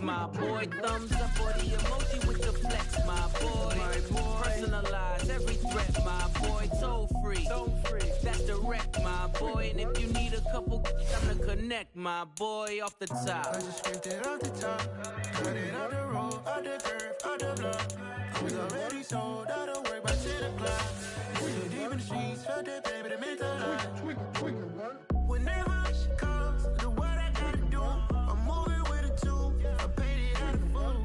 my boy. Thumbs up or the emoji with the flex, my boy. Personalize every threat, my boy. Toll free, that's direct, my boy. And if you need a couple, time to connect, my boy, off the top. I just scraped it off the top, cut it out the road, out the curve, out the block. I was already sold, out of work by 10 o'clock. We were deep in the streets, felt that pain, but it meant a lot. Whenever she calls, do what I gotta do. I'm moving with a two, I paid it out of full.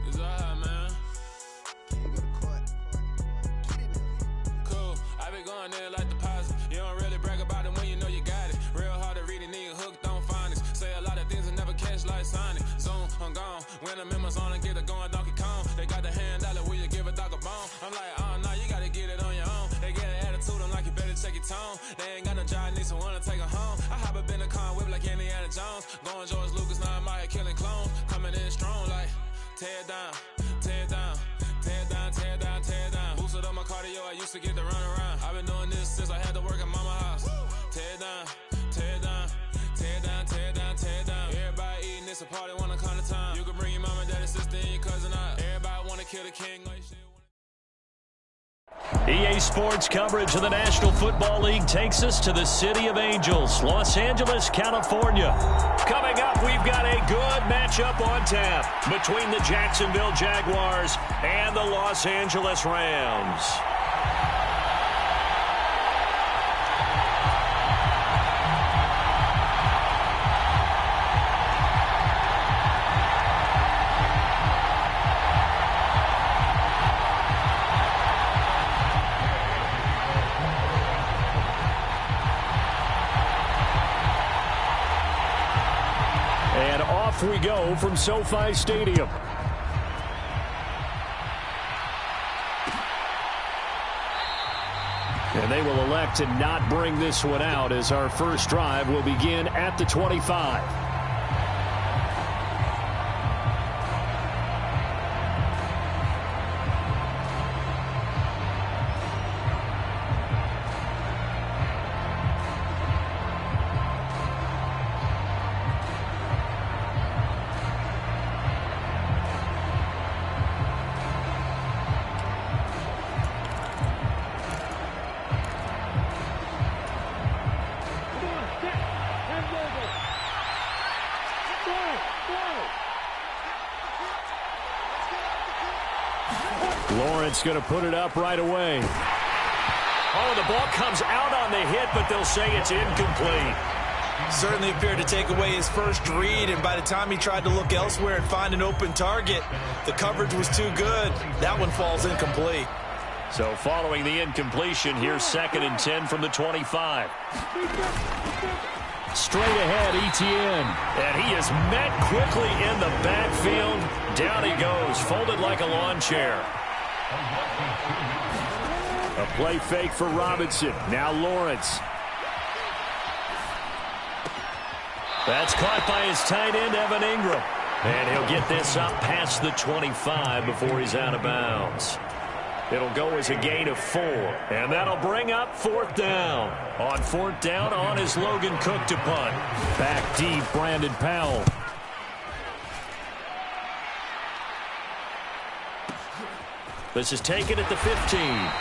It's alright, man. Cool, I been going there like deposit. You don't really brag about it when you know you got it. Real hard to read a nigga hooked on phonics. Say a lot of things and never catch like Sonic. Zone, I'm gone. When I'm in my zone and get it going Donkey Kong. They got the hand dollar, will you give a dog a bone? I'm like, oh no, you gotta get it on your own. They get an attitude, I'm like, you better check your tone. They ain't got no job, need someone to take her home. I hop up in the car, whip like Indiana Jones. Going George Lucas, now I'm out here killing clones. Coming in strong like, tear down, tear down, tear down, tear down, tear down. Boosted up my cardio, I used to get to run around. I've been doing this since I had to work at mama house. Tear down, tear down, tear down, tear down, tear down. Everybody eating, it's a party, one kind of time. You can bring your mama, daddy, sister, and your cousin out. Everybody wanna kill the king like shit. EA Sports coverage of the National Football League takes us to the City of Angels, Los Angeles, California. Coming up, we've got a good matchup on tap between the Jacksonville Jaguars and the Los Angeles Rams. We go from SoFi Stadium. And they will elect to not bring this one out as our first drive will begin at the 25. Lawrence going to put it up right away. Oh, the ball comes out on the hit, but they'll say it's incomplete. Certainly appeared to take away his first read, and by the time he tried to look elsewhere and find an open target, the coverage was too good. That one falls incomplete. So following the incompletion, here's 2nd and 10 from the 25. Straight ahead, Etienne. And he is met quickly in the backfield. Down he goes, folded like a lawn chair. A play fake for Robinson. Now Lawrence. That's caught by his tight end, Evan Ingram. And he'll get this up past the 25 before he's out of bounds. It'll go as a gain of 4. And that'll bring up 4th down. On 4th down, on is Logan Cook to punt. Back deep, Brandon Powell. This is taken at the 15.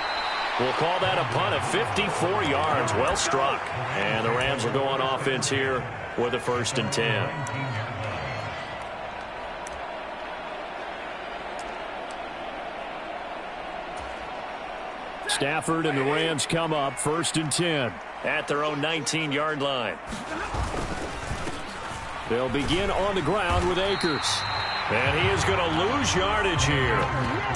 We'll call that a punt of 54 yards. Well struck. And the Rams will go on offense here with a 1st and 10. Stafford and the Rams come up 1st and 10 at their own 19-yard line. They'll begin on the ground with Akers. And he is going to lose yardage here.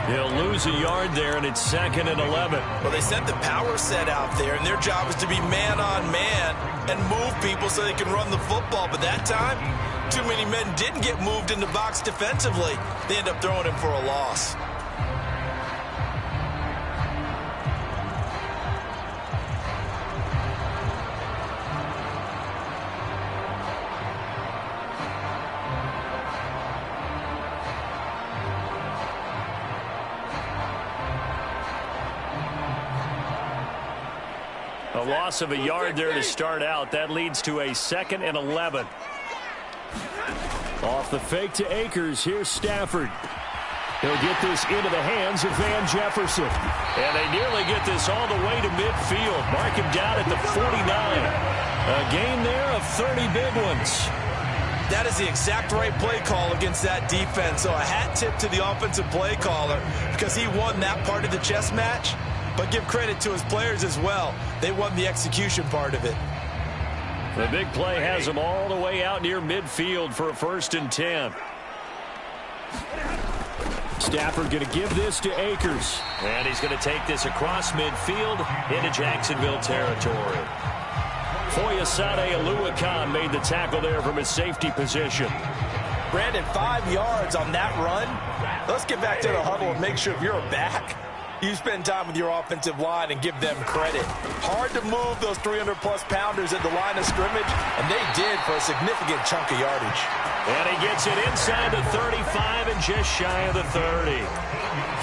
He'll lose a yard there, and it's 2nd and 11. Well, they sent the power set out there, and their job is to be man-on-man and move people so they can run the football. But that time, too many men didn't get moved in the box defensively. They end up throwing him for a loss. A loss of a yard there to start out. That leads to a 2nd and 11. Off the fake to Akers. Here's Stafford. He'll get this into the hands of Van Jefferson. And they nearly get this all the way to midfield. Mark him down at the 49. A gain there of 30 big ones. That is the exact right play call against that defense. So a hat tip to the offensive play caller because he won that part of the chess match. But give credit to his players as well. They won the execution part of it. The big play has him all the way out near midfield for a 1st and 10. Stafford going to give this to Akers. And he's going to take this across midfield into Jacksonville territory. Foyesade Oluwakan made the tackle there from his safety position. Brandon, 5 yards on that run. Let's get back to the huddle and make sure if you're a back, you spend time with your offensive line and give them credit. Hard to move those 300-plus pounders at the line of scrimmage, and they did for a significant chunk of yardage. And he gets it inside the 35 and just shy of the 30.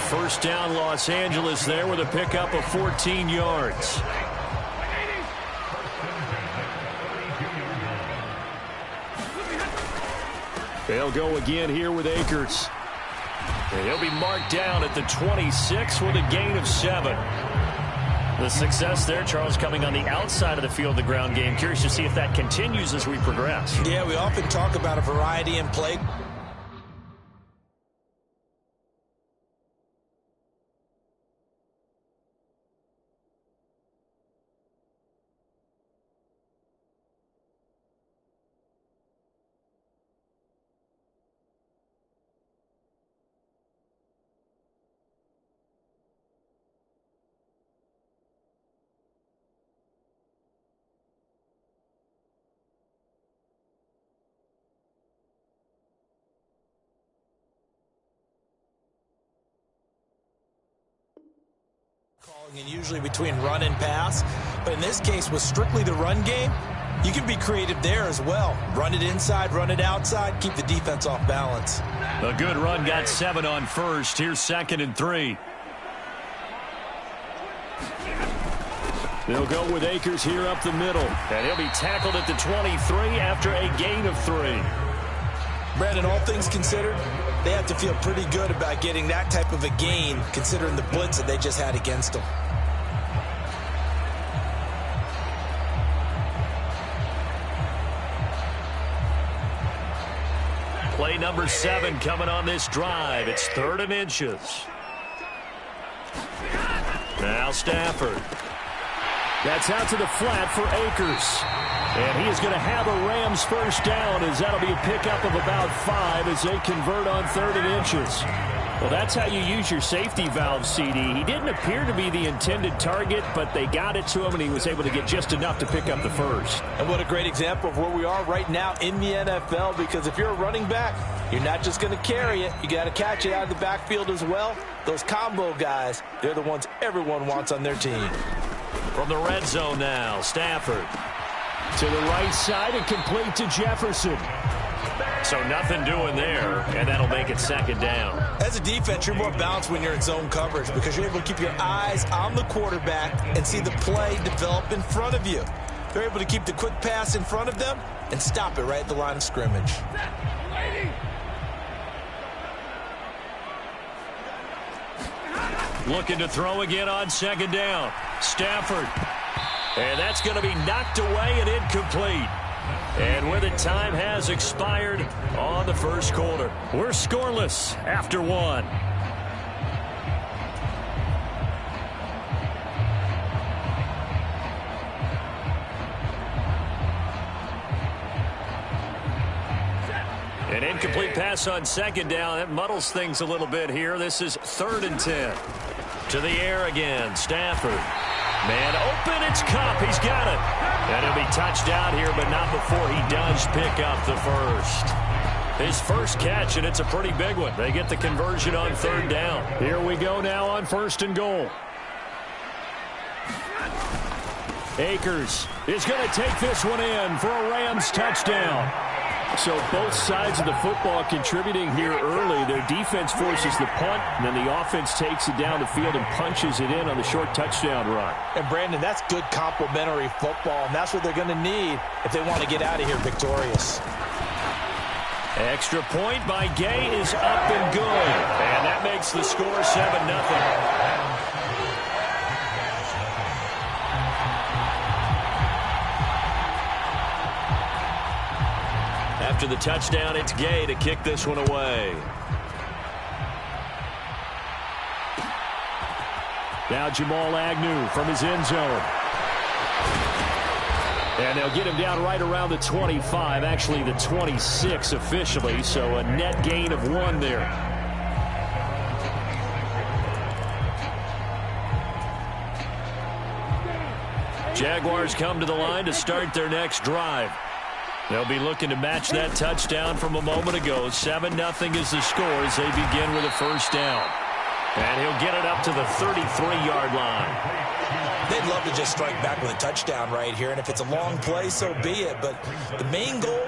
First down Los Angeles there with a pickup of 14 yards. They'll go again here with Akers. And he'll be marked down at the 26 with a gain of 7. The success there, Charles, coming on the outside of the field, the ground game. Curious to see if that continues as we progress. Yeah, we often talk about a variety in play. And usually between run and pass, but in this case with strictly the run game, you can be creative there as well. Run it inside, run it outside, keep the defense off balance. A good run got 7 on first. Here's 2nd and 3. They'll go with Akers here up the middle, and he'll be tackled at the 23 after a gain of 3. Brandon, all things considered, they have to feel pretty good about getting that type of a gain considering the blitz that they just had against them. Play number 7 coming on this drive. It's 3rd and inches. Now Stafford. That's out to the flat for Akers. And he is going to have a Rams first down as that'll be a pickup of about 5 as they convert on 3rd and inches. Well, that's how you use your safety valve, CD. He didn't appear to be the intended target, but they got it to him, and he was able to get just enough to pick up the first. And what a great example of where we are right now in the NFL, because if you're a running back, you're not just going to carry it. You got to catch it out of the backfield as well. Those combo guys, they're the ones everyone wants on their team. From the red zone now, Stafford. To the right side and complete to Jefferson. So nothing doing there, and that'll make it 2nd down. As a defense, you're more balanced when you're in zone coverage because you're able to keep your eyes on the quarterback and see the play develop in front of you. They're able to keep the quick pass in front of them and stop it right at the line of scrimmage. Looking to throw again on 2nd down. Stafford. And that's going to be knocked away and incomplete. And with it, time has expired on the first quarter. We're scoreless after 1. An incomplete pass on 2nd down. That muddles things a little bit here. This is 3rd and 10. To the air again. Stafford. Man open, it's Kupp. He's got it. And he'll be touched down here, but not before he does pick up the first. His first catch, and it's a pretty big one. They get the conversion on 3rd down. Here we go now on 1st and goal. Akers is going to take this one in for a Rams touchdown. So both sides of the football contributing here early. Their defense forces the punt, and then the offense takes it down the field and punches it in on the short touchdown run. And, Brandon, that's good complementary football, and that's what they're going to need if they want to get out of here victorious. Extra point by Gay is up and good. And that makes the score 7-0. After the touchdown, it's Gay to kick this one away. Now Jamal Agnew from his end zone. And they'll get him down right around the 25, actually the 26 officially, so a net gain of 1 there. Jaguars come to the line to start their next drive. They'll be looking to match that touchdown from a moment ago. 7-0 is the score as they begin with a first down. And he'll get it up to the 33-yard line. They'd love to just strike back with a touchdown right here, and if it's a long play, so be it. But the main goal,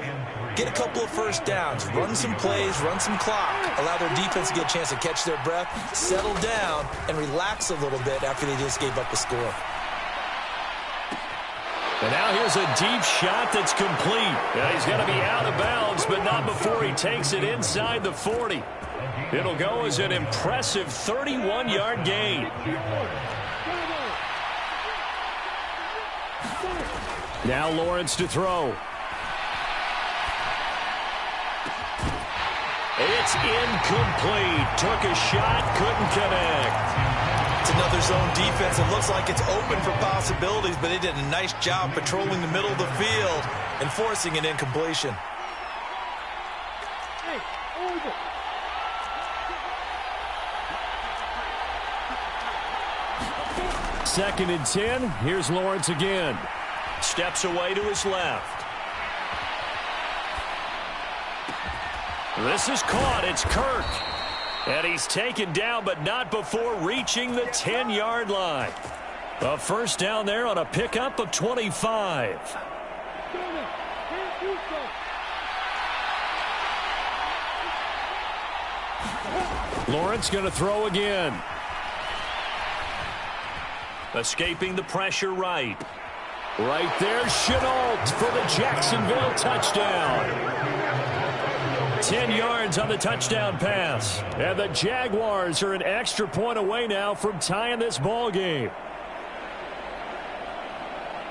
get a couple of first downs, run some plays, run some clock, allow their defense to get a chance to catch their breath, settle down, and relax a little bit after they just gave up a score. And now here's a deep shot that's complete. Yeah, he's going to be out of bounds, but not before he takes it inside the 40. It'll go as an impressive 31-yard gain. Now Lawrence to throw. It's incomplete. Took a shot, couldn't connect. It's another zone defense. It looks like it's open for possibilities, but they did a nice job patrolling the middle of the field and forcing an incompletion. Second and 10. Here's Lawrence again. Steps away to his left. This is caught. It's Kirk. And he's taken down, but not before reaching the 10-yard line. A first down there on a pickup of 25. Lawrence going to throw again. Escaping the pressure right. Right there, Chenault for the Jacksonville touchdown. 10 yards on the touchdown pass. And the Jaguars are an extra point away now from tying this ball game.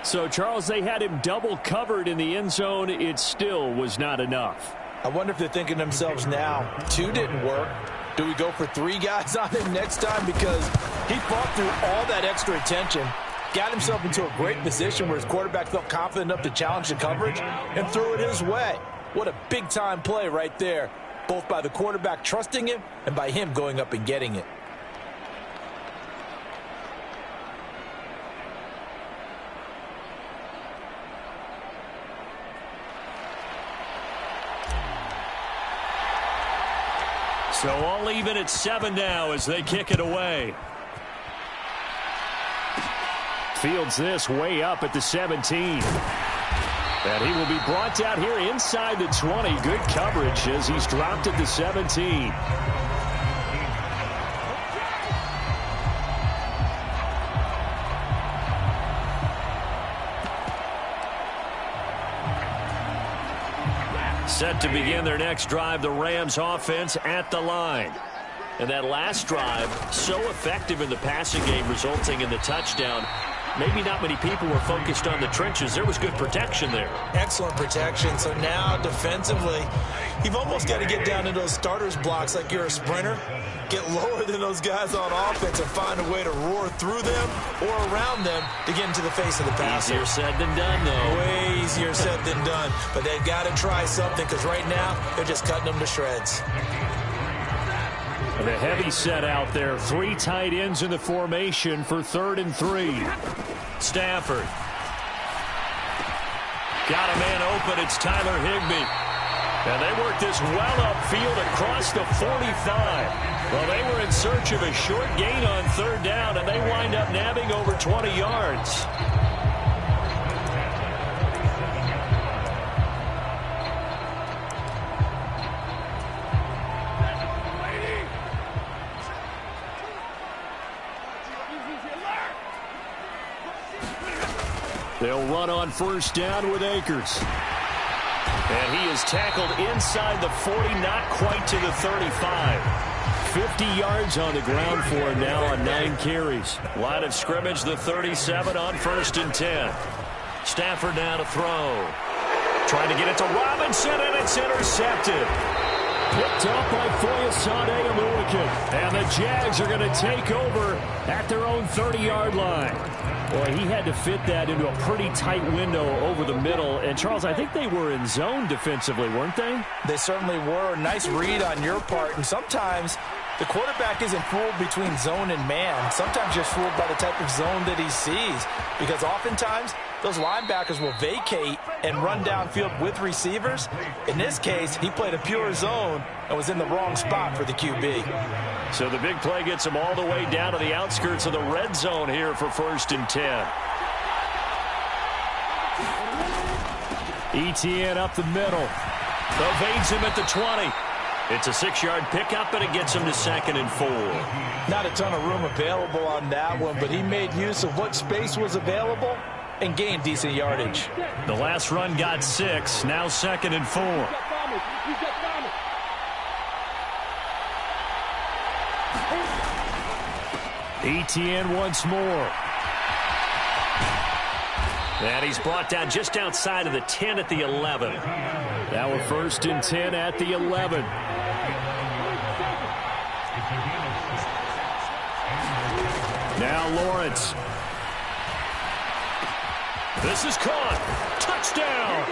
So, Charles, they had him double covered in the end zone. It still was not enough. I wonder if they're thinking to themselves now, 2 didn't work. Do we go for 3 guys on him next time? Because he fought through all that extra attention, got himself into a great position where his quarterback felt confident enough to challenge the coverage and threw it his way. What a big-time play right there, both by the quarterback trusting him and by him going up and getting it. So all even at 7 now as they kick it away. Fields this way up at the 17. And he will be brought down here inside the 20. Good coverage as he's dropped at the 17. Set to begin their next drive, the Rams offense at the line. And that last drive, so effective in the passing game, resulting in the touchdown. Maybe not many people were focused on the trenches. There was good protection there. Excellent protection. So now defensively, you've almost got to get down into those starters blocks like you're a sprinter. Get lower than those guys on offense and find a way to roar through them or around them to get into the face of the passer. Easier said than done, though. Way easier said than done. But they've got to try something because right now they're just cutting them to shreds. The heavy set out there. 3 tight ends in the formation for 3rd and 3. Stafford. Got a man open. It's Tyler Higbee. And they work this well upfield across the 45. Well, they were in search of a short gain on 3rd down, and they wind up nabbing over 20 yards. They'll run on first down with Akers. And he is tackled inside the 40, not quite to the 35. 50 yards on the ground for him now on 9 carries. Line of scrimmage, the 37 on 1st and 10. Stafford now to throw. Trying to get it to Robinson, and it's intercepted. Picked up by Foyesade Oluwakin. And the Jags are going to take over at their own 30-yard line. Boy, he had to fit that into a pretty tight window over the middle. And, Charles, I think they were in zone defensively, weren't they? They certainly were. Nice read on your part. And sometimes the quarterback isn't fooled between zone and man. Sometimes you're fooled by the type of zone that he sees. Because oftentimes, those linebackers will vacate and run downfield with receivers. In this case, he played a pure zone and was in the wrong spot for the QB. So the big play gets him all the way down to the outskirts of the red zone here for 1st and 10. Etienne up the middle. Evades him at the 20. It's a 6-yard pickup, and it gets him to 2nd and 4. Not a ton of room available on that one, but he made use of what space was available and gained decent yardage. The last run got 6, now 2nd and 4. Etienne once more. And he's brought down just outside of the 10 at the 11. Now we're 1st and 10 at the 11. Now Lawrence. This is caught. Touchdown.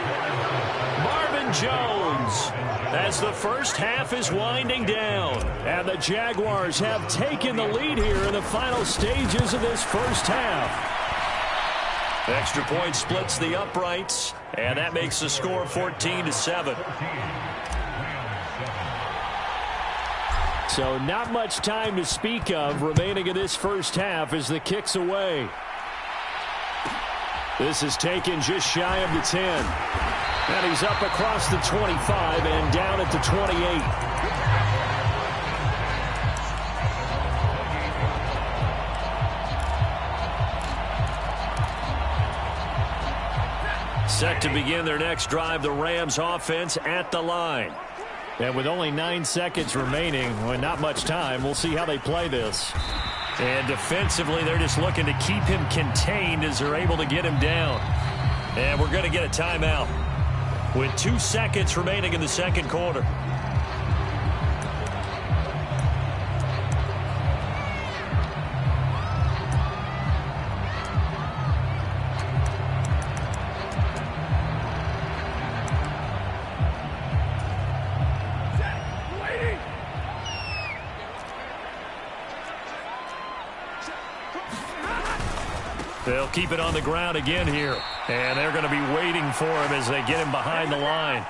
Marvin Jones. As the first half is winding down. And the Jaguars have taken the lead here in the final stages of this first half. Extra point splits the uprights. And that makes the score 14-7. So not much time to speak of remaining in this first half as the kick's away. This is taken just shy of the 10. And he's up across the 25 and down at the 28. Set to begin their next drive, the Rams offense at the line. And with only 9 seconds remaining, well, not much time, we'll see how they play this. And defensively, they're just looking to keep him contained as they're able to get him down. And we're going to get a timeout with 2 seconds remaining in the second quarter. They'll keep it on the ground again here. And they're going to be waiting for him as they get him behind the line.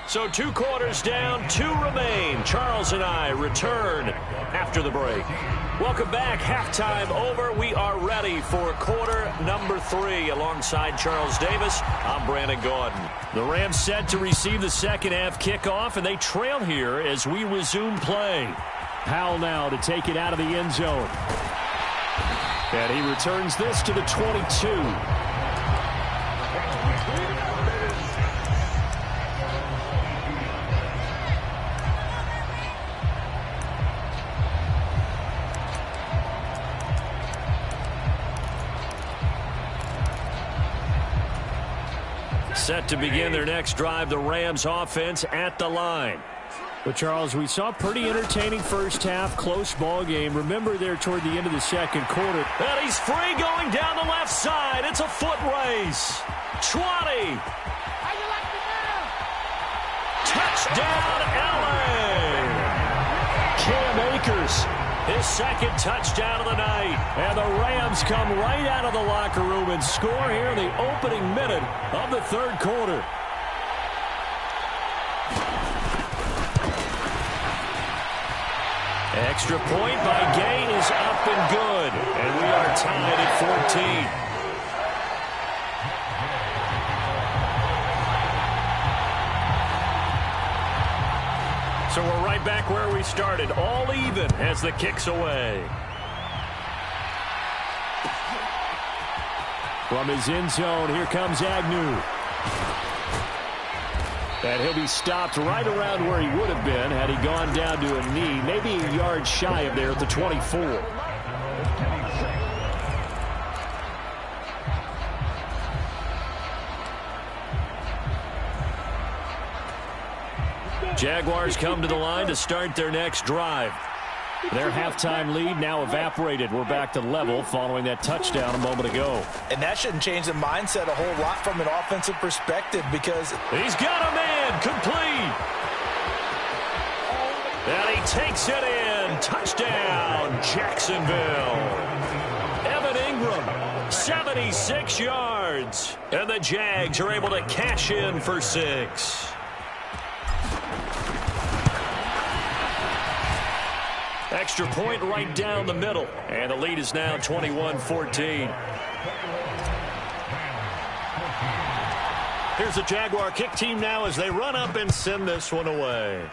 So 2 quarters down, 2 remain. Charles and I return after the break. Welcome back. Halftime over. We are ready for quarter number 3. Alongside Charles Davis, I'm Brandon Gaudin. The Rams set to receive the second half kickoff, and they trail here as we resume play. Powell now to take it out of the end zone. And he returns this to the 22. Set to begin their next drive, the Rams offense at the line. But, Charles, we saw a pretty entertaining first half, close ball game. Remember there toward the end of the second quarter. And he's free going down the left side. It's a foot race. 20. Touchdown, L.A. Cam Akers, his second touchdown of the night. And the Rams come right out of the locker room and score here in the opening minute of the third quarter. Extra point by Gay is up and good. And we are tied at 14. So we're right back where we started, all even as the kick's away. From his end zone, here comes Agnew. And he'll be stopped right around where he would have been had he gone down to a knee, maybe a yard shy of there at the 24. Jaguars come to the line to start their next drive. Their halftime lead now evaporated. We're back to level following that touchdown a moment ago. And that shouldn't change the mindset a whole lot from an offensive perspective because he's got a man complete. And he takes it in. Touchdown, Jacksonville. Evan Ingram, 76 yards. And the Jags are able to cash in for 6. Extra point right down the middle. And the lead is now 21-14. Here's the Jaguar kick team now as they run up and send this one away.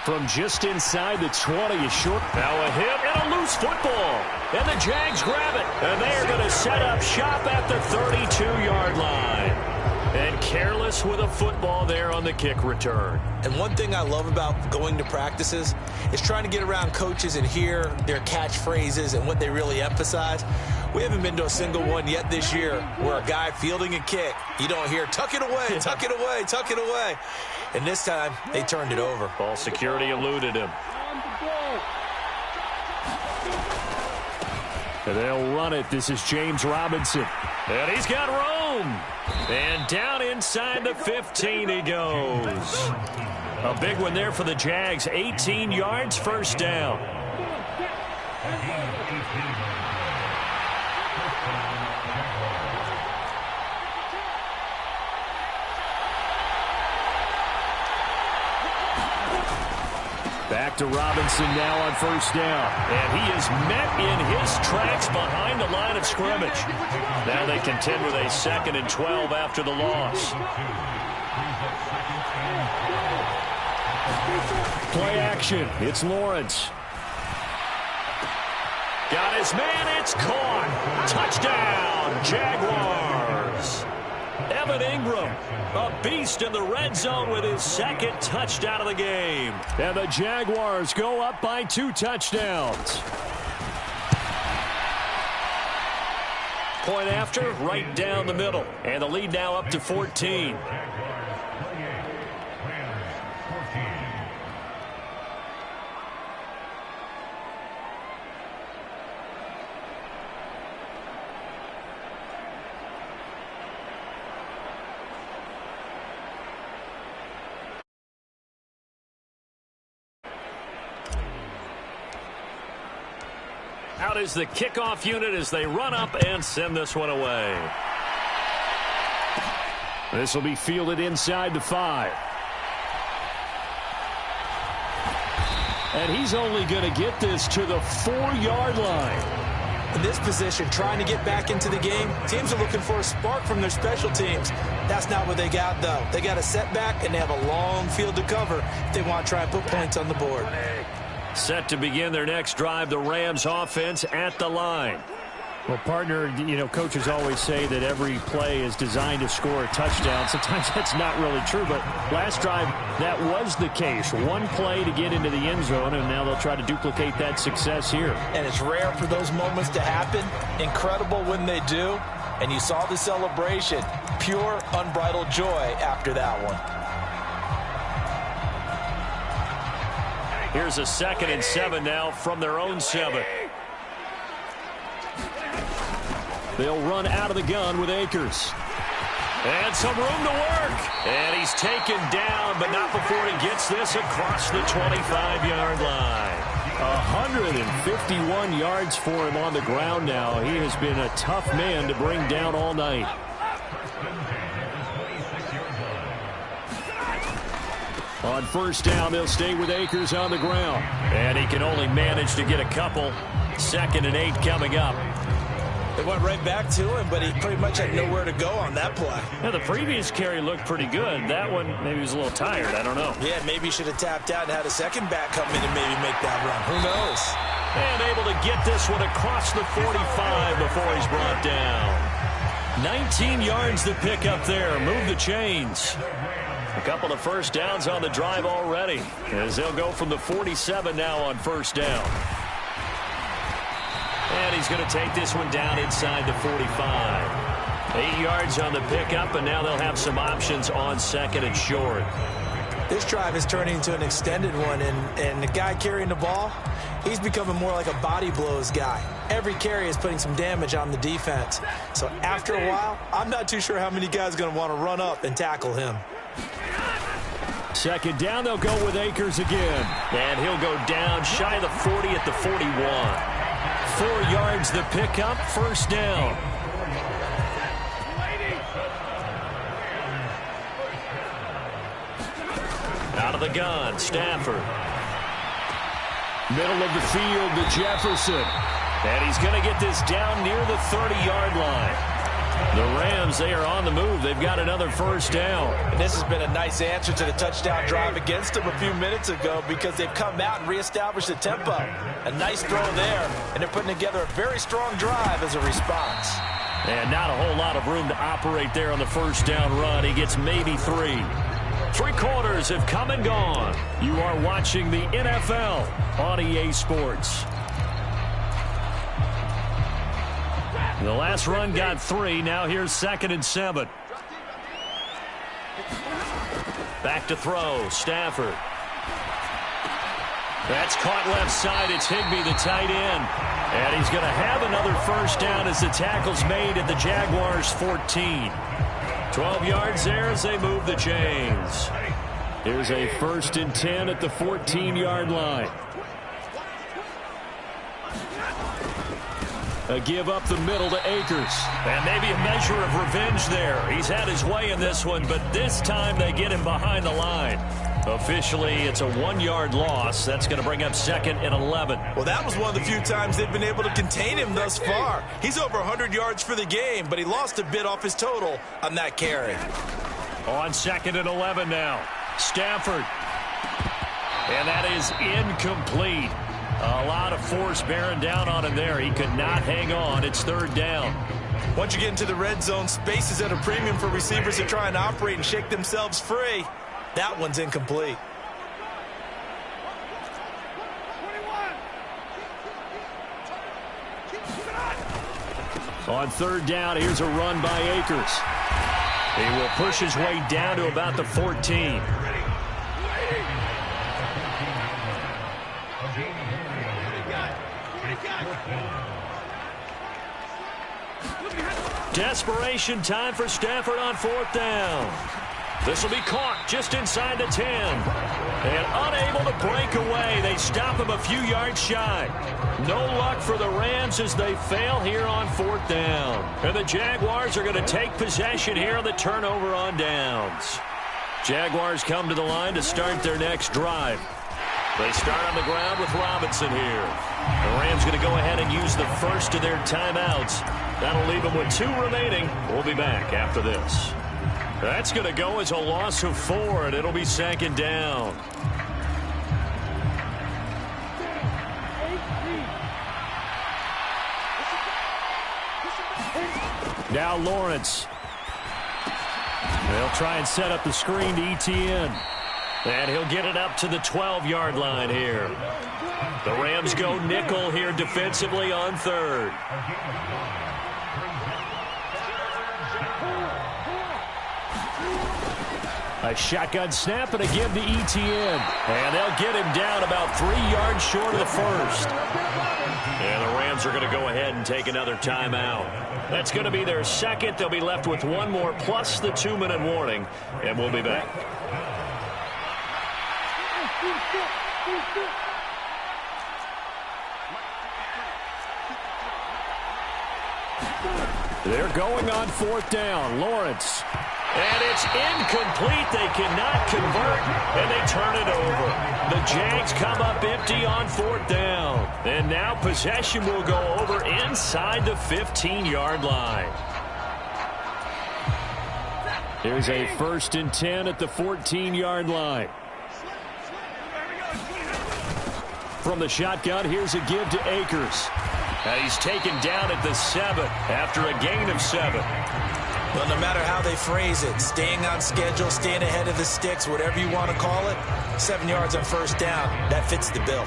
From just inside the 20, a short. Now a hit and a loose football. And the Jags grab it. And they are going to set up shop at the 32-yard line. And careless with a football there on the kick return. And one thing I love about going to practices is trying to get around coaches and hear their catchphrases and what they really emphasize. We haven't been to a single one yet this year where a guy fielding a kick, you don't hear, tuck it away, tuck it away, tuck it away. And this time, they turned it over. Ball security eluded him. And they'll run it. This is James Robinson. And he's got room. And down inside the 15 he goes. A big one there for the Jags. 18 yards, first down. Back to Robinson now on first down. And he is met in his tracks behind the line of scrimmage. Now they contend with a 2nd and 12 after the loss. Play action. It's Lawrence. Got his man. It's caught. Touchdown, Jaguars. Evan Ingram, a beast in the red zone with his 2nd touchdown of the game. And the Jaguars go up by 2 touchdowns. Point after, right down the middle. And the lead now up to 14. Out is the kickoff unit as they run up and send this one away. This will be fielded inside the 5. And he's only going to get this to the 4-yard line. In this position, trying to get back into the game, teams are looking for a spark from their special teams. That's not what they got, though. They got a setback, and they have a long field to cover if they want to try and put points on the board. Set to begin their next drive, the Rams offense at the line. Well, partner, coaches always say that every play is designed to score a touchdown. Sometimes that's not really true, but last drive, that was the case. One play to get into the end zone, and now they'll try to duplicate that success here. And it's rare for those moments to happen. Incredible when they do. And you saw the celebration. Pure, unbridled joy after that one. Here's a 2nd and 7 now from their own 7. They'll run out of the gun with Akers. And some room to work. And he's taken down, but not before he gets this across the 25-yard line. 151 yards for him on the ground now. He has been a tough man to bring down all night. On first down, they'll stay with Akers on the ground. And he can only manage to get a couple. 2nd and 8 coming up. They went right back to him, but he pretty much had nowhere to go on that play. Now, the previous carry looked pretty good. That one, maybe he was a little tired. I don't know. Yeah, maybe he should have tapped out and had a second back come in and maybe make that run. Who knows? And able to get this one across the 45 before he's brought down. 19 yards to pick up there. Move the chains. A couple of first downs on the drive already, as they'll go from the 47 now on first down. And he's going to take this one down inside the 45. 8 yards on the pickup, and now they'll have some options on second and short. This drive is turning into an extended one, and the guy carrying the ball, he's becoming more like a body blows guy. Every carry is putting some damage on the defense. So after a while, I'm not too sure how many guys are going to want to run up and tackle him. Second down, they'll go with Akers again. And he'll go down shy of the 40 at the 41. 4 yards the pickup, first down. Out of the gun, Stafford. Middle of the field to Jefferson. And he's going to get this down near the 30-yard line. The Rams, they are on the move. They've got another first down. And this has been a nice answer to the touchdown drive against them a few minutes ago, because they've come out and reestablished the tempo. A nice throw there, and they're putting together a very strong drive as a response. And not a whole lot of room to operate there on the first down run. He gets maybe 3. 3 quarters have come and gone. You are watching the NFL on EA Sports. The last run got 3. Now here's 2nd and 7. Back to throw. Stafford. That's caught left side. It's Higbee, the tight end. And he's going to have another first down as the tackle's made at the Jaguars' 14. 12 yards there as they move the chains. Here's a 1st and 10 at the 14-yard line. A give up the middle to Akers. And maybe a measure of revenge there. He's had his way in this one, but this time they get him behind the line. Officially, it's a 1-yard loss. That's going to bring up 2nd and 11. Well, that was one of the few times they've been able to contain him thus far. He's over 100 yards for the game, but he lost a bit off his total on that carry. On 2nd and 11 now. Stafford. And that is incomplete. A lot of force bearing down on him there. He could not hang on. It's 3rd down. Once you get into the red zone, space is at a premium for receivers to try and operate and shake themselves free. That one's incomplete. On 3rd down, here's a run by Akers. He will push his way down to about the 14. Desperation time for Stafford on 4th down. This will be caught just inside the 10. And unable to break away. They stop him a few yards shy. No luck for the Rams as they fail here on 4th down. And the Jaguars are going to take possession here on the turnover on downs. Jaguars come to the line to start their next drive. They start on the ground with Robinson here. The Rams going to go ahead and use the first of their timeouts. That'll leave them with 2 remaining. We'll be back after this. That's going to go as a loss of 4, and it'll be 2nd down. Now Lawrence. They'll try and set up the screen to ETN. And he'll get it up to the 12-yard line here. The Rams go nickel here defensively on 3rd. A shotgun snap and a give to ETN. And they'll get him down about 3 yards short of the first. And the Rams are going to go ahead and take another timeout. That's going to be their 2nd. They'll be left with 1 more plus the 2-minute warning. And we'll be back. They're going on 4th down. Lawrence. And it's incomplete. They cannot convert, and they turn it over. The Jags come up empty on 4th down. And now possession will go over inside the 15-yard line. Here's a 1st and 10 at the 14-yard line. From the shotgun, here's a give to Akers. And he's taken down at the 7 after a gain of 7. Well, no matter how they phrase it, staying on schedule, staying ahead of the sticks, whatever you want to call it, 7 yards on first down, that fits the bill.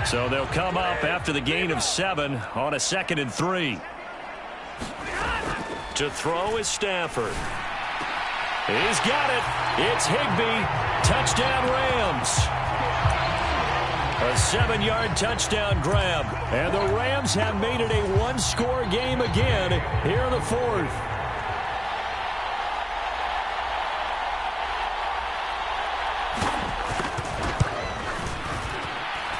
So they'll come up after the gain of 7 on a 2nd and 3. To throw is Stafford. He's got it. It's Higbee. Touchdown Rams. A 7-yard touchdown grab. And the Rams have made it a one-score game again here in the 4th.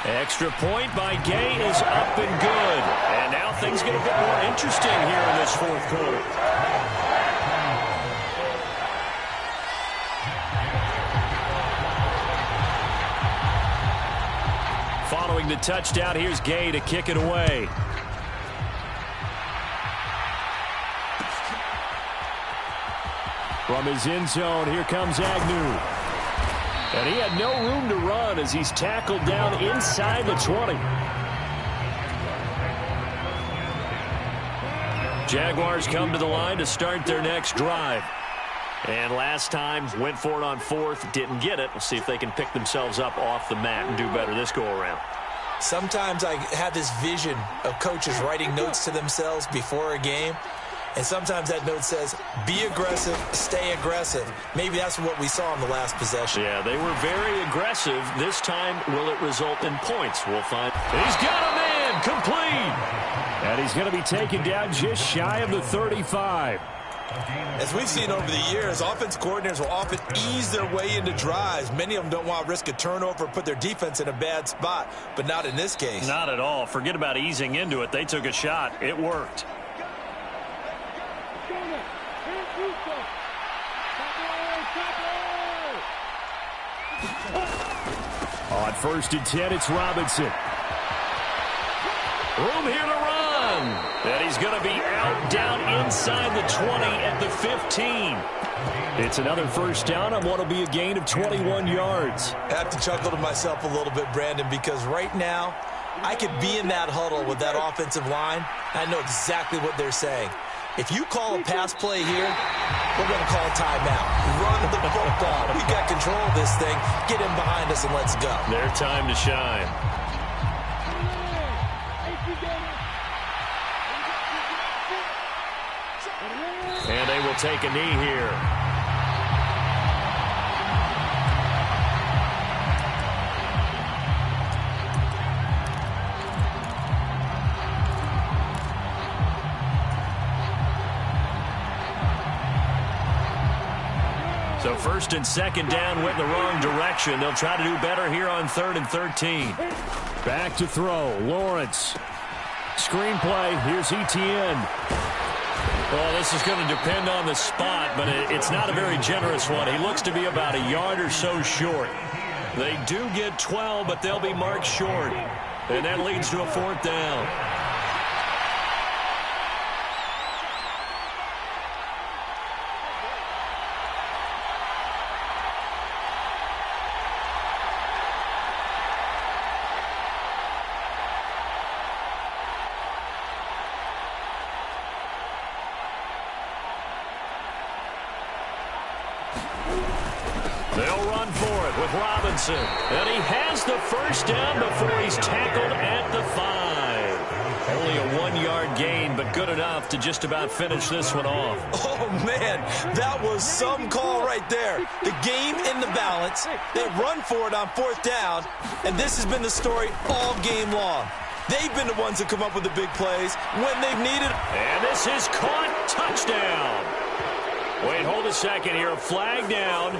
Extra point by Gay is up and good. And now things get a bit more interesting here in this 4th quarter. Following the touchdown, here's Gay to kick it away. From his end zone, here comes Agnew. And he had no room to run as he's tackled down inside the 20. Jaguars come to the line to start their next drive. And last time, went for it on 4th, didn't get it. We'll see if they can pick themselves up off the mat and do better this go-around. Sometimes I have this vision of coaches writing notes to themselves before a game. And sometimes that note says, be aggressive, stay aggressive. Maybe that's what we saw in the last possession. Yeah, they were very aggressive. This time, will it result in points? We'll find. He's got a man, complete. And he's going to be taken down just shy of the 35. As we've seen over the years, offense coordinators will often ease their way into drives. Many of them don't want to risk a turnover or put their defense in a bad spot, but not in this case. Not at all. Forget about easing into it. They took a shot. It worked. On 1st and 10, it's Robinson. Room here to run. And he's going to be out down inside the 20 at the 15. It's another first down on what will be a gain of 21 yards. I have to chuckle to myself a little bit, Brandon, because right now I could be in that huddle with that offensive line. I know exactly what they're saying. If you call a pass play here, we're going to call a timeout. Run the football. We got control of this thing. Get in behind us and let's go. Their time to shine. And they will take a knee here. So 1st and 2nd down went in the wrong direction. They'll try to do better here on 3rd and 13. Back to throw. Lawrence. Screenplay. Here's Etienne. Well, this is going to depend on the spot, but it's not a very generous one. He looks to be about a yard or so short. They do get 12, but they'll be marked short. And that leads to a 4th down. They'll run for it with Robinson. And he has the first down before he's tackled at the 5. Only a 1-yard gain, but good enough to just about finish this one off. Oh, man, that was some call right there. The game in the balance. They run for it on 4th down, and this has been the story all game long. They've been the ones that come up with the big plays when they've needed. And this is caught. Touchdown. Wait, hold a second here. Flag down.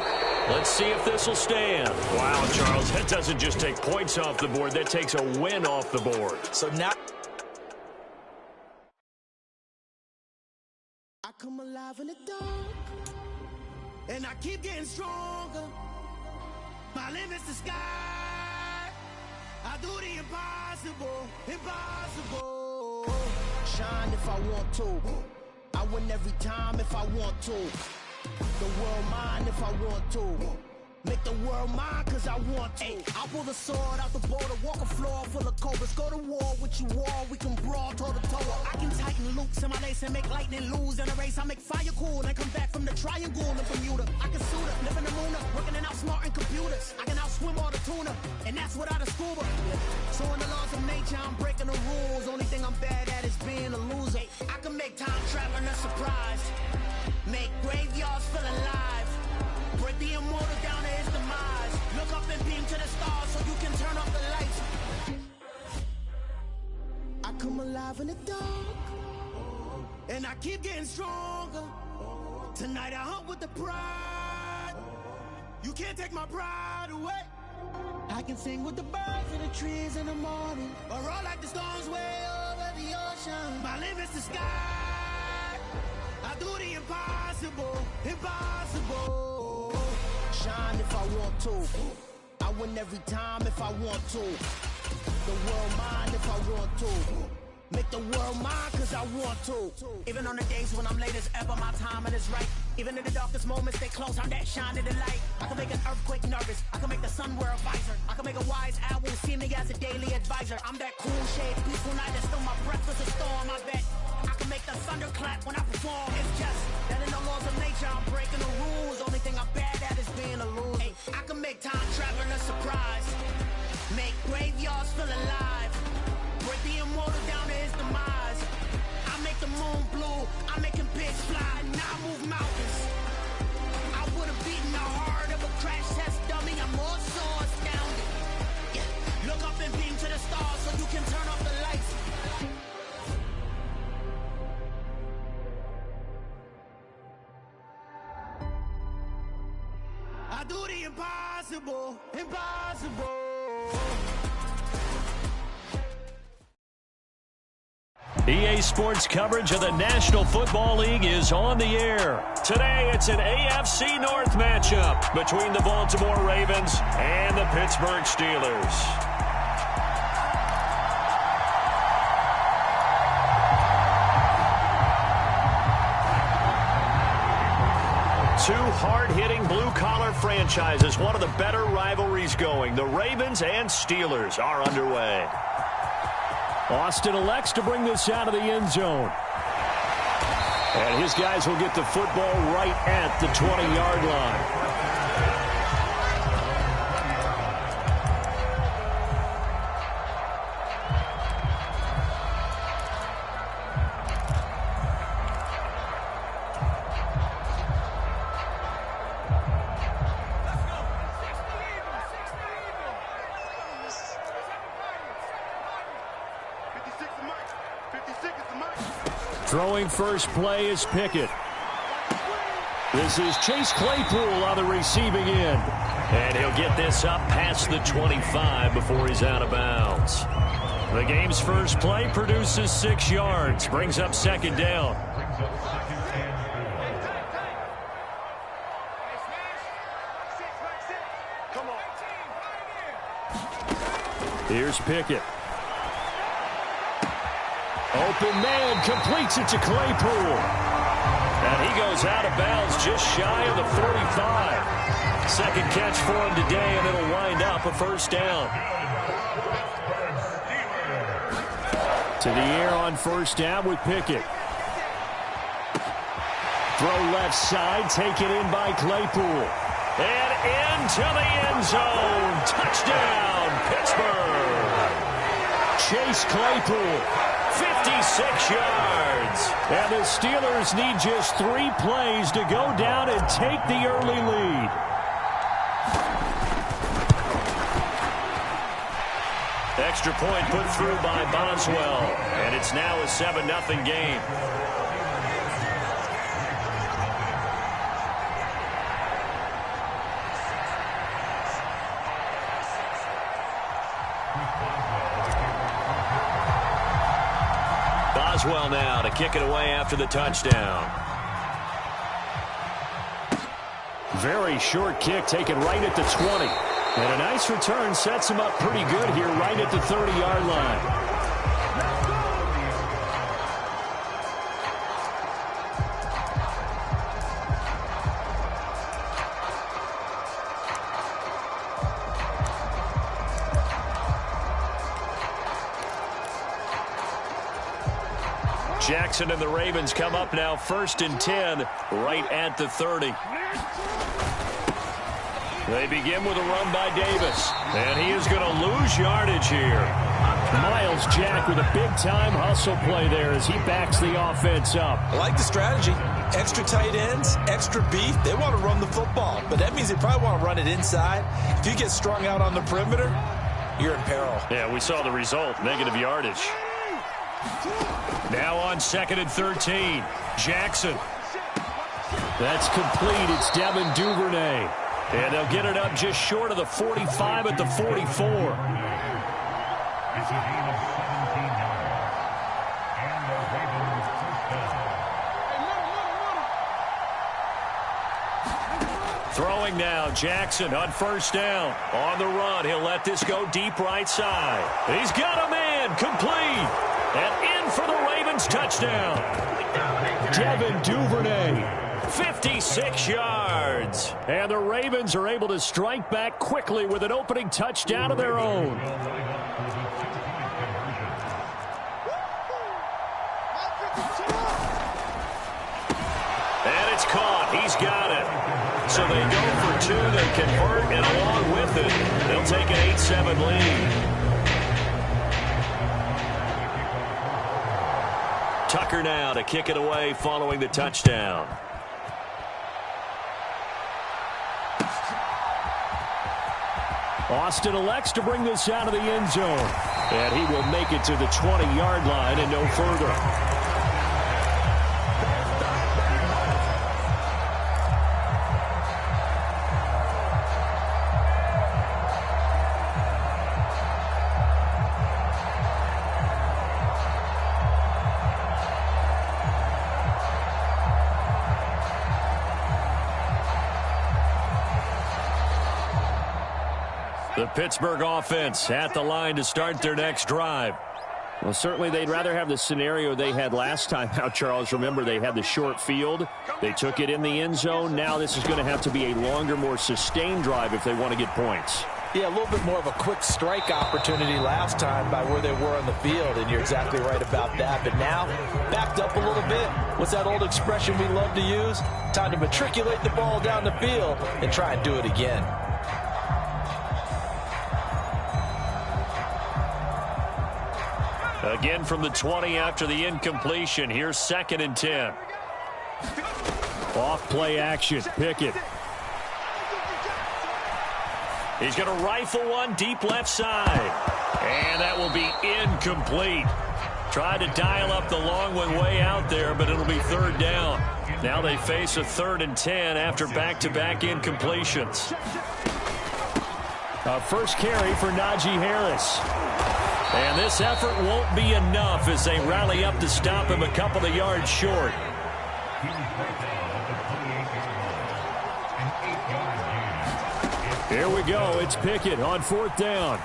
Let's see if this will stand. Wow, Charles, that doesn't just take points off the board. That takes a win off the board. So now I come alive in the dark, and I keep getting stronger. My limit's the sky. I do the impossible, impossible. Shine if I want to. I win every time if I want to. The world mine if I want to. Make the world mine cause I want to. I'll pull the sword out the border, walk a floor full of cobras. Go to war with you all, we can brawl toe to toe. I can tighten loops in my lace and make lightning lose in a race. I make fire cool and come back from the triangle in Bermuda. I can suit up, live in the moon up, working and outsmarting computers. I can outswim all the tuna, and that's without a scuba. So in the laws of nature, I'm breaking the rules. Only thing I'm bad at is being a loser. I can make time traveling a surprise. Make graveyards feel alive. Break the immortal down to his demise. Look up and beam to the stars so you can turn off the lights. I come alive in the dark, and I keep getting stronger. Tonight I hunt with the pride. You can't take my pride away. I can sing with the birds and the trees in the morning, or roll like the storms way over the ocean. My limit's the sky. I do the impossible, impossible. Shine if I want to. I win every time if I want to. The world mine if I want to. Make the world mine cause I want to. Even on the days when I'm late as ever, my timing is right. Even in the darkest moments, stay close, I'm that shining the light. I can make an earthquake nervous. I can make the sun wear a visor. I can make a wise owl see me as a daily advisor. I'm that cool shade, peaceful night that's still my breath is a storm. I bet I can make the thunder clap when I perform. It's just that in the laws of nature, I'm breaking the rules. Only thing I'm bad at is being a loser. Hey, I can make time traveling a surprise. Make graveyards feel alive. Break the immortal down to his demise. I make the moon blue. I make him pigs fly. And I move mountains. I would have beaten the heart of a crash test dummy. I'm more so astounded. Yeah. Look up and beam to the stars so you can turn off the lights. I do the impossible, impossible. EA Sports coverage of the National Football League is on the air. Today, it's an AFC North matchup between the Baltimore Ravens and the Pittsburgh Steelers. Two hard-hitting blue-collar franchises, one of the better rivalries going. The Ravens and Steelers are underway. Austin elects to bring this out of the end zone. And his guys will get the football right at the 20-yard line. Throwing first play is Pickett. This is Chase Claypool on the receiving end. And he'll get this up past the 25 before he's out of bounds. The game's first play produces 6 yards, brings up second down. Here's Pickett. Open man, completes it to Claypool. And he goes out of bounds just shy of the 45. Second catch for him today, and it'll wind up a first down. To the air on first down with Pickett. Throw left side, taken in by Claypool. And into the end zone. Touchdown, Pittsburgh. Chase Claypool. 56 yards. And the Steelers need just 3 plays to go down and take the early lead. Extra point put through by Boswell. And it's now a 7-0 game. Boswell now to kick it away after the touchdown. Very short kick taken right at the 20. And a nice return sets him up pretty good here right at the 30-yard line. Jackson and the Ravens come up now 1st and 10 right at the 30. They begin with a run by Davis, and he is going to lose yardage here. Miles Jack with a big-time hustle play there as he backs the offense up. I like the strategy. Extra tight ends, extra beef. They want to run the football, but that means they probably want to run it inside. If you get strung out on the perimeter, you're in peril. Yeah, we saw the result, negative yardage. Now on 2nd and 13, Jackson. That's complete. It's Devin Duvernay. And they'll get it up just short of the 45 at the 44. Throwing now, Jackson on 1st down. On the run, he'll let this go deep right side. He's got a man, complete. And in for the Ravens touchdown. Devin Duvernay. 56 yards. And the Ravens are able to strike back quickly with an opening touchdown of their own. And it's caught. He's got it. So they go for 2. They convert, and along with it, they'll take an 8-7 lead. Tucker now to kick it away following the touchdown. Austin elects to bring this out of the end zone. And he will make it to the 20-yard line and no further. The Pittsburgh offense at the line to start their next drive. Well, certainly they'd rather have the scenario they had last time out, Charles. Remember, they had the short field. They took it in the end zone. Now this is going to have to be a longer, more sustained drive if they want to get points. Yeah, a little bit more of a quick strike opportunity last time by where they were on the field, and you're exactly right about that. But now, backed up a little bit. What's that old expression we love to use? Time to matriculate the ball down the field and try and do it again. Again from the 20 after the incompletion. Here's 2nd and 10. Off play action. Pickett. He's going to rifle one deep left side. And that will be incomplete. Tried to dial up the long one way out there, but it'll be 3rd down. Now they face a 3rd and 10 after back-to-back incompletions. First carry for Najee Harris. And this effort won't be enough as they rally up to stop him a couple of yards short. Here we go. It's Pickett on 4th down.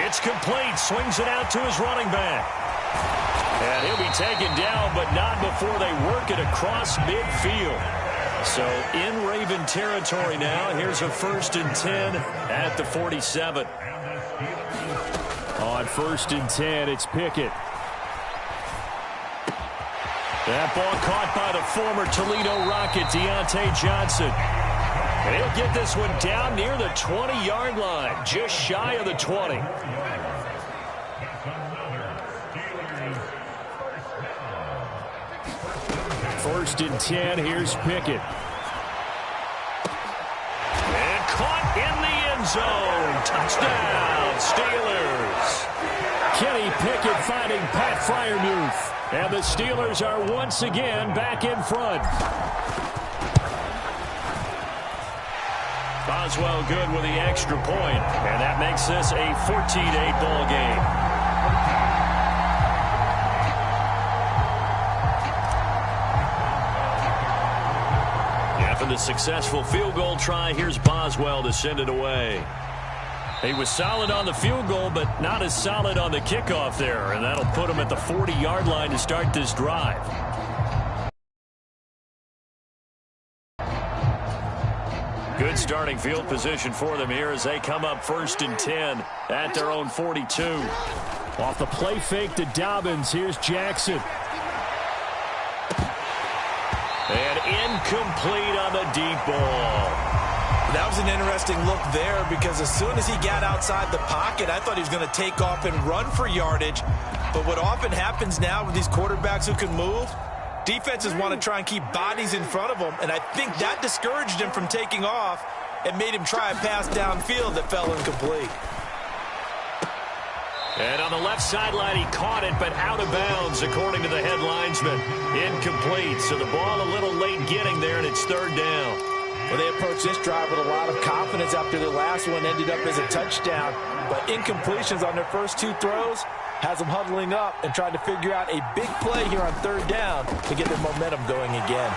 It's complete. Swings it out to his running back. And he'll be taken down, but not before they work it across midfield. So in Raven territory now. Here's a 1st and 10 at the 47. On 1st and 10, it's Pickett. That ball caught by the former Toledo Rocket, Deontay Johnson. And he'll get this one down near the 20-yard line, just shy of the 20. First and 10, here's Pickett. And caught in the end zone. Touchdown, Steelers. Kenny Pickett finding Pat Freiermuth. And the Steelers are once again back in front. Boswell good with the extra point, and that makes this a 14-8 ball game. After the successful field goal try, here's Boswell to send it away. He was solid on the field goal, but not as solid on the kickoff there, and that'll put him at the 40-yard line to start this drive. Good starting field position for them here as they come up 1st and 10 at their own 42. Off the play fake to Dobbins, here's Jackson. And incomplete on the deep ball. That was an interesting look there because as soon as he got outside the pocket, I thought he was going to take off and run for yardage. But what often happens now with these quarterbacks who can move, defenses want to try and keep bodies in front of them, and I think that discouraged him from taking off and made him try a pass downfield that fell incomplete. And on the left sideline, he caught it, but out of bounds, according to the head linesman. Incomplete, so the ball a little late getting there, and it's third down. Well, they approached this drive with a lot of confidence after the last one ended up as a touchdown. But incompletions on their first two throws has them huddling up and trying to figure out a big play here on third down to get their momentum going again.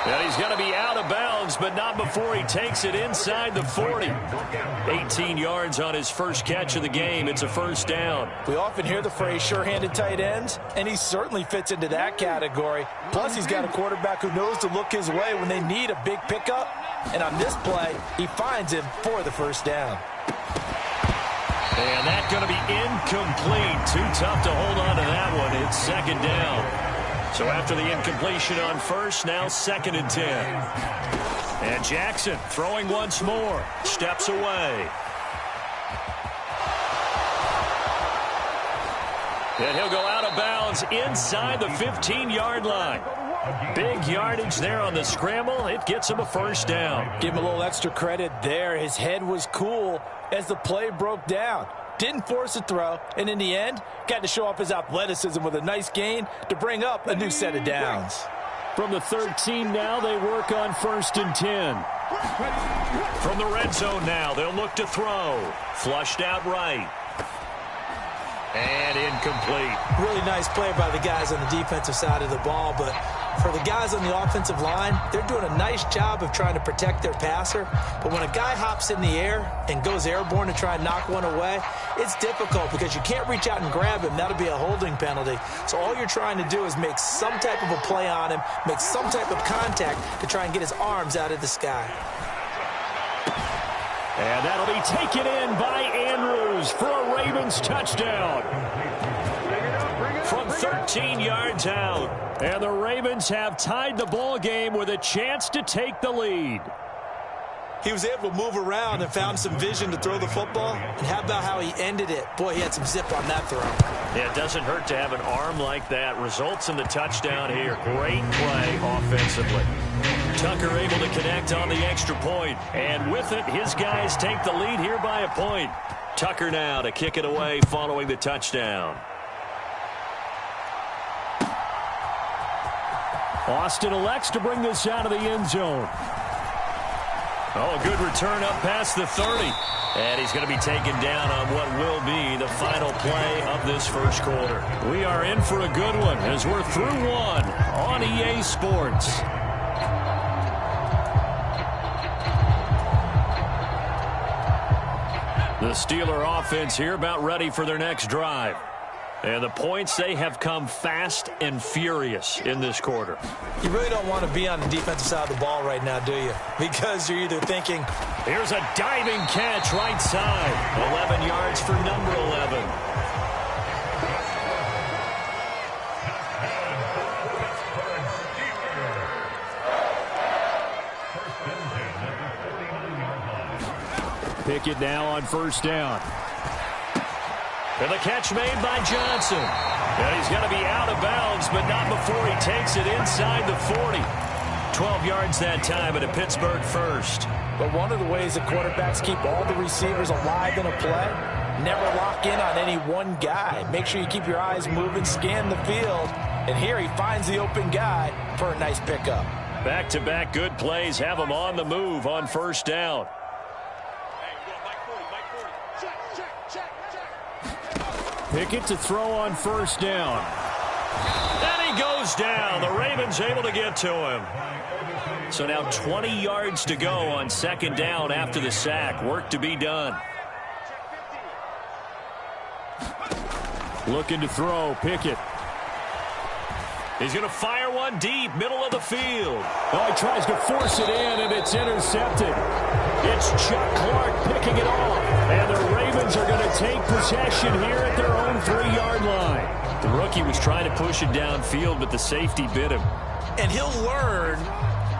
And he's going to be out of bounds, but not before he takes it inside the 40. 18 yards on his first catch of the game. It's a first down. We often hear the phrase sure-handed tight ends, and he certainly fits into that category. Plus, he's got a quarterback who knows to look his way when they need a big pickup. And on this play, he finds him for the first down. And that's going to be incomplete. Too tough to hold on to that one. It's second down. So after the incompletion on first, now 2nd and 10. And Jackson throwing once more. Steps away. And he'll go out of bounds inside the 15-yard line. Big yardage there on the scramble. It gets him a first down. Give him a little extra credit there. His head was cool as the play broke down. Didn't force a throw, and in the end, got to show off his athleticism with a nice gain to bring up a new set of downs. From the 13 now, they work on 1st and 10. From the red zone now, they'll look to throw. Flushed out right. And incomplete. Really nice play by the guys on the defensive side of the ball, but for the guys on the offensive line, they're doing a nice job of trying to protect their passer. But when a guy hops in the air and goes airborne to try and knock one away, it's difficult because you can't reach out and grab him. That'll be a holding penalty. So all you're trying to do is make some type of a play on him, make some type of contact to try and get his arms out of the sky. And that'll be taken in by Andrews for a Ravens touchdown. From 13 yards out. And the Ravens have tied the ball game with a chance to take the lead. He was able to move around and found some vision to throw the football. And how about how he ended it? Boy, he had some zip on that throw. Yeah, it doesn't hurt to have an arm like that. Results in the touchdown here. Great play offensively. Tucker able to connect on the extra point. And with it, his guys take the lead here by a point. Tucker now to kick it away following the touchdown. Austin elects to bring this out of the end zone. Oh, a good return up past the 30. And he's going to be taken down on what will be the final play of this first quarter. We are in for a good one as we're through one on EA Sports. The Steeler offense here about ready for their next drive. And the points, they have come fast and furious in this quarter. You really don't want to be on the defensive side of the ball right now, do you? Because you're either thinking, here's a diving catch right side. 11 yards for number 11. Pickett now on first down. And the catch made by Johnson. And he's going to be out of bounds, but not before he takes it inside the 40. 12 yards that time at a Pittsburgh first. But one of the ways that quarterbacks keep all the receivers alive in a play, never lock in on any one guy. Make sure you keep your eyes moving, scan the field. And here he finds the open guy for a nice pickup. Back-to-back good plays have him on the move on first down. Pickett to throw on first down. And he goes down. The Ravens able to get to him. So now 20 yards to go on second down after the sack. Work to be done. Looking to throw, Pickett. He's going to fire one deep, middle of the field. Oh, he tries to force it in, and it's intercepted. It's Chuck Clark picking it off. And the Ravens are going to will take possession here at their own 3-yard line. The rookie was trying to push it downfield, but the safety bit him. And he'll learn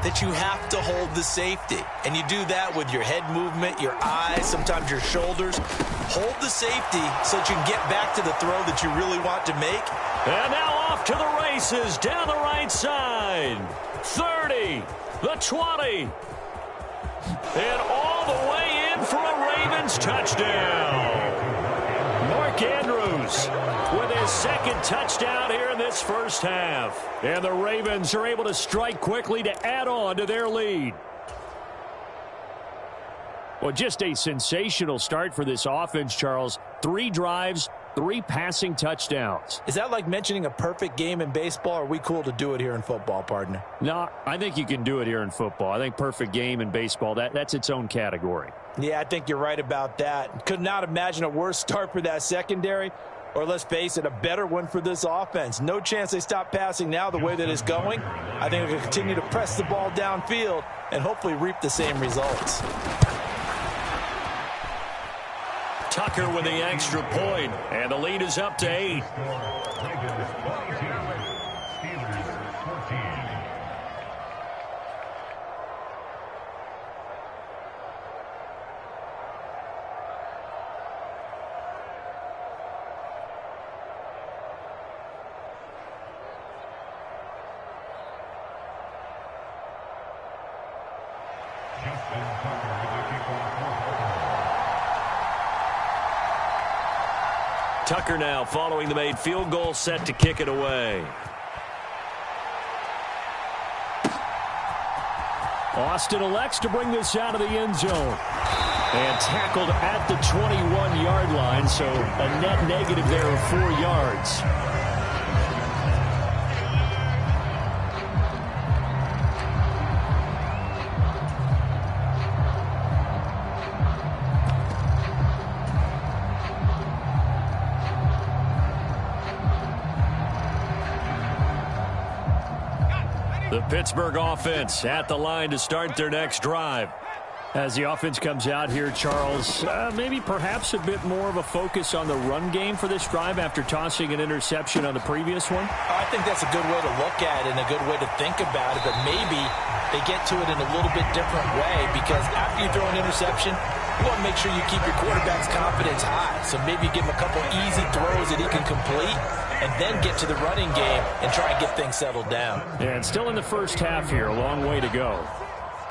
that you have to hold the safety. And you do that with your head movement, your eyes, sometimes your shoulders. Hold the safety so that you can get back to the throw that you really want to make. And now off to the races down the right side. 30, the 20. And all the way in for a Ravens touchdown. Mark Andrews with his second touchdown here in this first half. And the Ravens are able to strike quickly to add on to their lead. Well, just a sensational start for this offense, Charles. 3 drives, 3 passing touchdowns. Is that like mentioning a perfect game in baseball, or are we cool to do it here in football, partner? No, I think you can do it here in football. I think perfect game in baseball, that's its own category. Yeah, I think you're right about that. Could not imagine a worse start for that secondary, or let's face it, a better one for this offense. No chance they stop passing now the way that it's going. I think they'll continue to press the ball downfield and hopefully reap the same results. Tucker with the extra point, and the lead is up to 8. Tucker now following the made field goal, set to kick it away. Austin elects to bring this out of the end zone. And tackled at the 21-yard line, so a net negative there of 4 yards. The Pittsburgh offense at the line to start their next drive. As the offense comes out here, Charles, maybe perhaps a bit more of a focus on the run game for this drive after tossing an interception on the previous one? I think that's a good way to look at it and a good way to think about it, but maybe they get to it in a little bit different way, because after you throw an interception, you want to make sure you keep your quarterback's confidence high. So maybe give him a couple easy throws that he can complete and then get to the running game and try and get things settled down. And still in the first half here, a long way to go.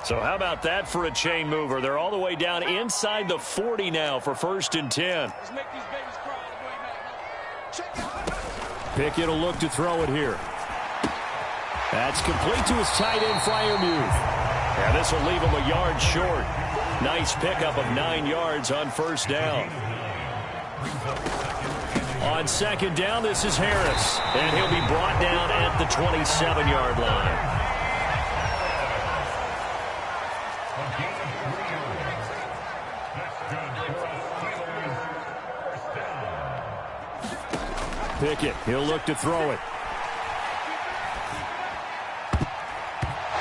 So how about that for a chain mover? They're all the way down inside the 40 now for 1st and 10. Pickett will look to throw it here. That's complete to his tight end, Freiermuth. Yeah, this will leave him a yard short. Nice pickup of 9 yards on 1st down. On 2nd down, this is Harris. And he'll be brought down at the 27-yard line. Pickett, he'll look to throw it.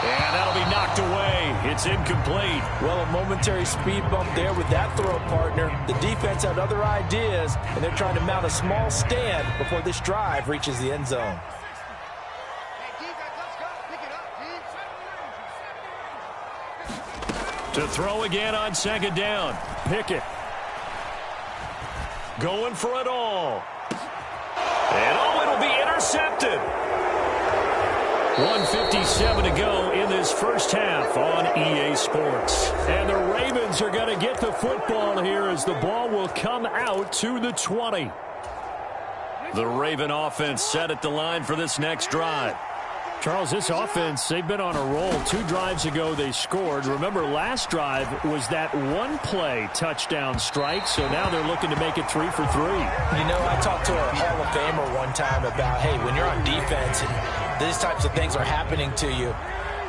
And that'll be knocked away. It's incomplete. Well, a momentary speed bump there with that throw, partner. The defense had other ideas, and they're trying to mount a small stand before this drive reaches the end zone. To throw again on 2nd down. Pickett. Going for it all. And it'll be intercepted. 1:57 to go in this first half on EA Sports. And the Ravens are going to get the football here as the ball will come out to the 20. The Raven offense set at the line for this next drive. Charles, this offense, they've been on a roll. 2 drives ago, they scored. Remember, last drive was that one-play touchdown strike, so now they're looking to make it 3 for 3. You know, I talked to a Hall of Famer one time about, hey, when you're on defense and these types of things are happening to you,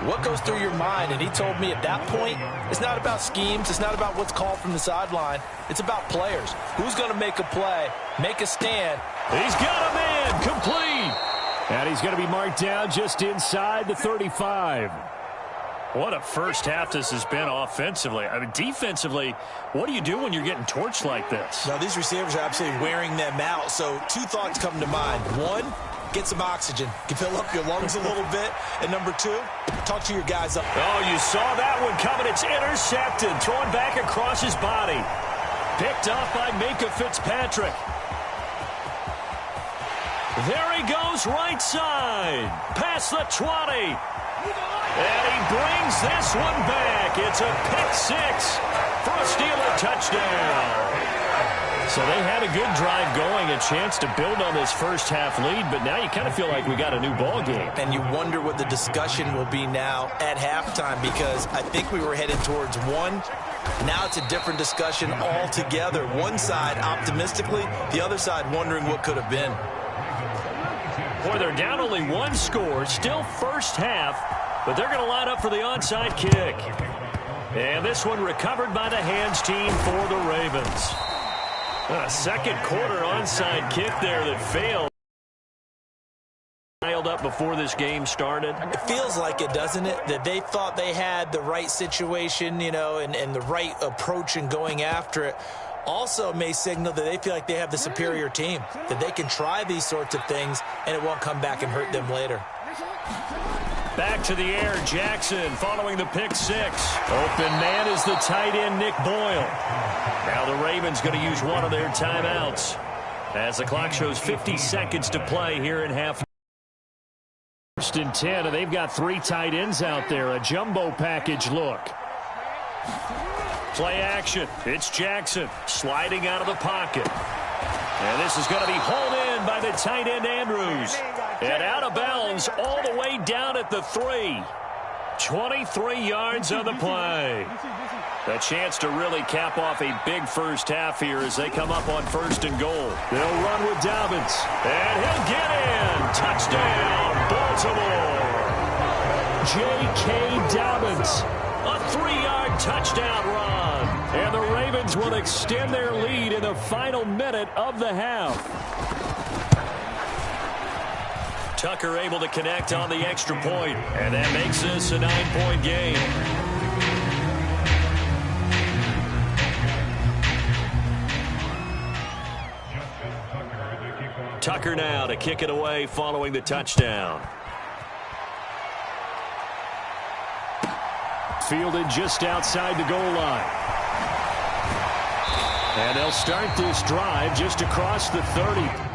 what goes through your mind? And he told me at that point, it's not about schemes. It's not about what's called from the sideline. It's about players. Who's going to make a play, make a stand? He's got a man, complete. And he's going to be marked down just inside the 35. What a first half this has been offensively. I mean, defensively, what do you do when you're getting torched like this? Now, these receivers are absolutely wearing them out. So 2 thoughts come to mind. 1, get some oxygen. You can fill up your lungs a little bit. And number 2, talk to your guys up. Oh, you saw that one coming. It's intercepted. Thrown back across his body. Picked off by Minka Fitzpatrick. There he goes, right side. Past the 20. And he brings this one back. It's a pick 6 for a Steeler touchdown. So they had a good drive going, a chance to build on this first half lead, but now you kind of feel like we got a new ball game. And you wonder what the discussion will be now at halftime, because I think we were headed towards 1. Now it's a different discussion altogether. One side optimistically, the other side wondering what could have been. Boy, they're down only 1 score, still first half, but they're going to line up for the onside kick. And this one recovered by the hands team for the Ravens. A second quarter onside kick there that failed. Dialed up before this game started. It feels like it, doesn't it? That they thought they had the right situation, you know, and the right approach in going after it. Also may signal that they feel like they have the superior team, that they can try these sorts of things and it won't come back and hurt them later. Back to the air, Jackson following the pick 6. Open man is the tight end, Nick Boyle. Now the Ravens going to use one of their timeouts as the clock shows 50 seconds to play here in half. First and 10, and they've got 3 tight ends out there. A jumbo package look. Play action. It's Jackson sliding out of the pocket. And this is going to be hauled in by the tight end Andrews. And out of bounds all the way down at the 3. 23 yards on the play. A chance to really cap off a big first half here as they come up on 1st and goal. They'll run with Dobbins. And he'll get in. Touchdown, Baltimore. J.K. Dobbins. A 3-yard touchdown run. And the Ravens will extend their lead in the final minute of the half. Tucker able to connect on the extra point, and that makes this a 9-point game. Tucker now to kick it away following the touchdown. Fielded just outside the goal line. And they'll start this drive just across the 30.